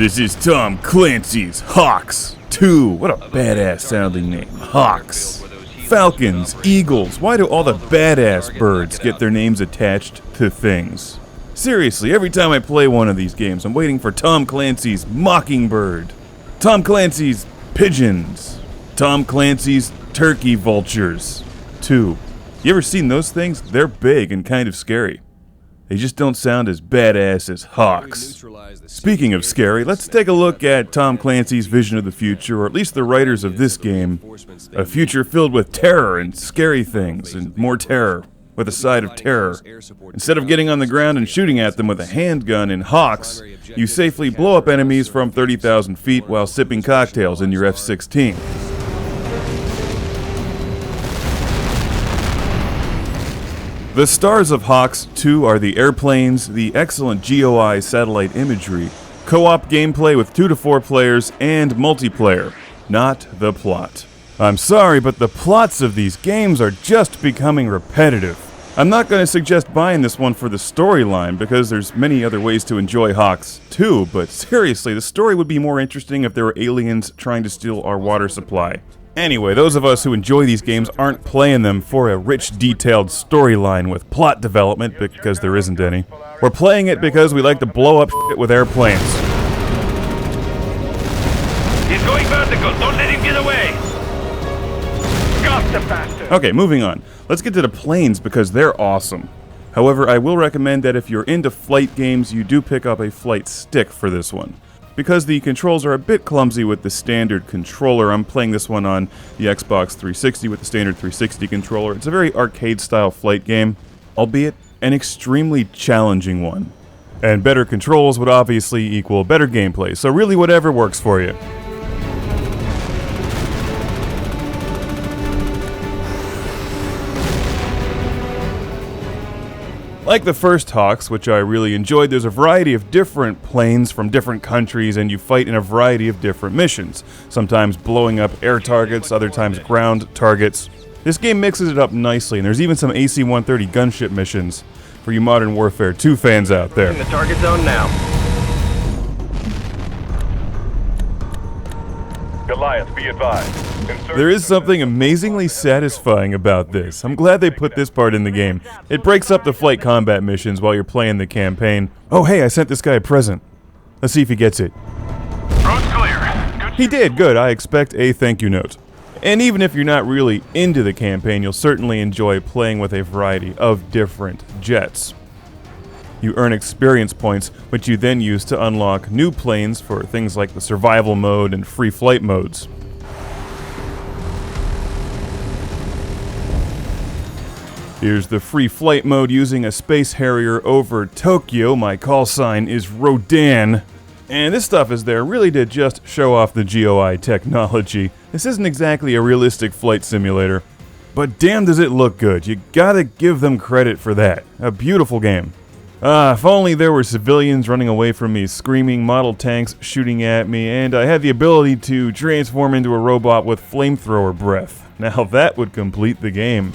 This is Tom Clancy's H.A.W.X. 2. What a badass sounding name. H.A.W.X. Falcons, eagles, why do all the badass birds get their names attached to things? Seriously, every time I play one of these games, I'm waiting for Tom Clancy's Mockingbird, Tom Clancy's Pigeons, Tom Clancy's Turkey Vultures 2. You ever seen those things? They're big and kind of scary. They just don't sound as badass as H.A.W.X. Speaking of scary, let's take a look at Tom Clancy's vision of the future, or at least the writers of this game. A future filled with terror and scary things, and more terror, with a side of terror. Instead of getting on the ground and shooting at them with a handgun in H.A.W.X., you safely blow up enemies from 30,000 feet while sipping cocktails in your F-16. The stars of H.A.W.X. 2 are the airplanes, the excellent GOI satellite imagery, co-op gameplay with 2 to 4 players, and multiplayer, not the plot. I'm sorry, but the plots of these games are just becoming repetitive. I'm not going to suggest buying this one for the storyline, because there's many other ways to enjoy H.A.W.X. 2, but seriously, the story would be more interesting if there were aliens trying to steal our water supply. Anyway, those of us who enjoy these games aren't playing them for a rich, detailed storyline with plot development, because there isn't any. We're playing it because we like to blow up shit with airplanes. He's going vertical, don't let him get away! Got the bastard! Okay, moving on. Let's get to the planes because they're awesome. However, I will recommend that if you're into flight games, you do pick up a flight stick for this one. Because the controls are a bit clumsy with the standard controller, I'm playing this one on the Xbox 360 with the standard 360 controller. It's a very arcade-style flight game, albeit an extremely challenging one. And better controls would obviously equal better gameplay, so really whatever works for you. Like the first H.A.W.X., which I really enjoyed, there's a variety of different planes from different countries, and you fight in a variety of different missions. Sometimes blowing up air targets, other times ground targets. This game mixes it up nicely, and there's even some AC-130 gunship missions for you Modern Warfare 2 fans out there. In the target zone now. Goliath, be advised. There is something amazingly satisfying about this. I'm glad they put this part in the game. It breaks up the flight combat missions while you're playing the campaign. Oh hey, I sent this guy a present. Let's see if he gets it. Road's clear. Good. He did, good. I expect a thank you note. And even if you're not really into the campaign, you'll certainly enjoy playing with a variety of different jets. You earn experience points, which you then use to unlock new planes for things like the survival mode and free flight modes. Here's the free flight mode using a Space Harrier over Tokyo. My call sign is Rodan. And this stuff is there really to just show off the GOI technology. This isn't exactly a realistic flight simulator, but damn does it look good. You gotta give them credit for that. A beautiful game. If only there were civilians running away from me, screaming, model tanks shooting at me, and I had the ability to transform into a robot with flamethrower breath. Now that would complete the game.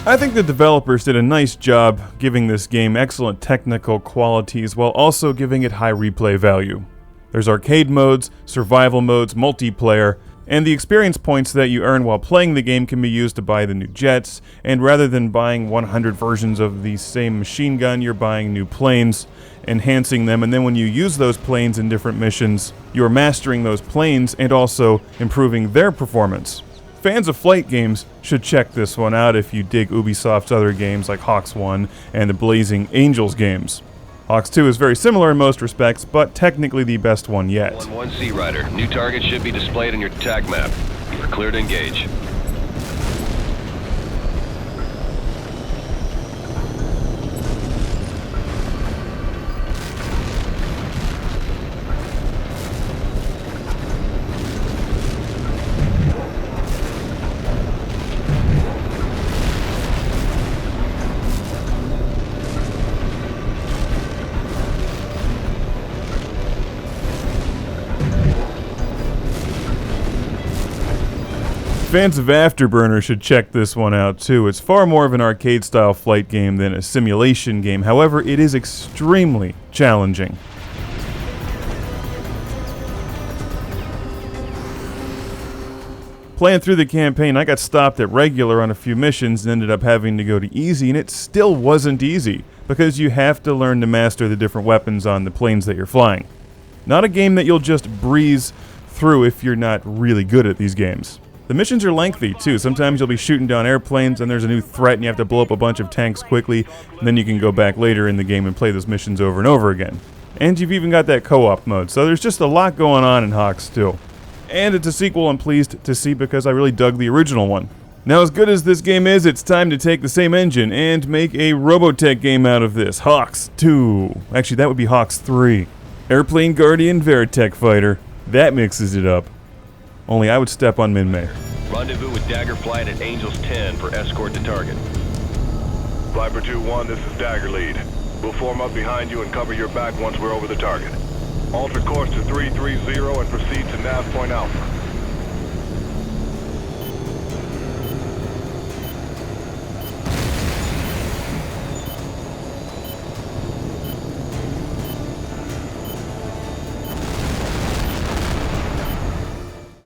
I think the developers did a nice job giving this game excellent technical qualities while also giving it high replay value. There's arcade modes, survival modes, multiplayer, and the experience points that you earn while playing the game can be used to buy the new jets, and rather than buying 100 versions of the same machine gun, you're buying new planes, enhancing them, and then when you use those planes in different missions, you're mastering those planes and also improving their performance. Fans of flight games should check this one out if you dig Ubisoft's other games like H.A.W.X. 1 and the Blazing Angels games. H.A.W.X. 2 is very similar in most respects, but technically the best one yet. 1-1 Sea Rider. New target should be displayed on your TAC map. You're clear to engage. Fans of Afterburner should check this one out too. It's far more of an arcade-style flight game than a simulation game. However, it is extremely challenging. Playing through the campaign, I got stopped at regular on a few missions and ended up having to go to easy, and it still wasn't easy, because you have to learn to master the different weapons on the planes that you're flying. Not a game that you'll just breeze through if you're not really good at these games. The missions are lengthy, too. Sometimes you'll be shooting down airplanes and there's a new threat and you have to blow up a bunch of tanks quickly, and then you can go back later in the game and play those missions over and over again. And you've even got that co-op mode, so there's just a lot going on in HAWX 2. And it's a sequel I'm pleased to see because I really dug the original one. Now, as good as this game is, it's time to take the same engine and make a Robotech game out of this. HAWX 2. Actually, that would be HAWX 3. Airplane Guardian Veritech Fighter. That mixes it up. Only I would step on Min-May. Rendezvous with Dagger Flight at Angels 10 for escort to target. Viper 2-1, this is Dagger Lead. We'll form up behind you and cover your back once we're over the target. Alter course to 330 and proceed to nav point Alpha.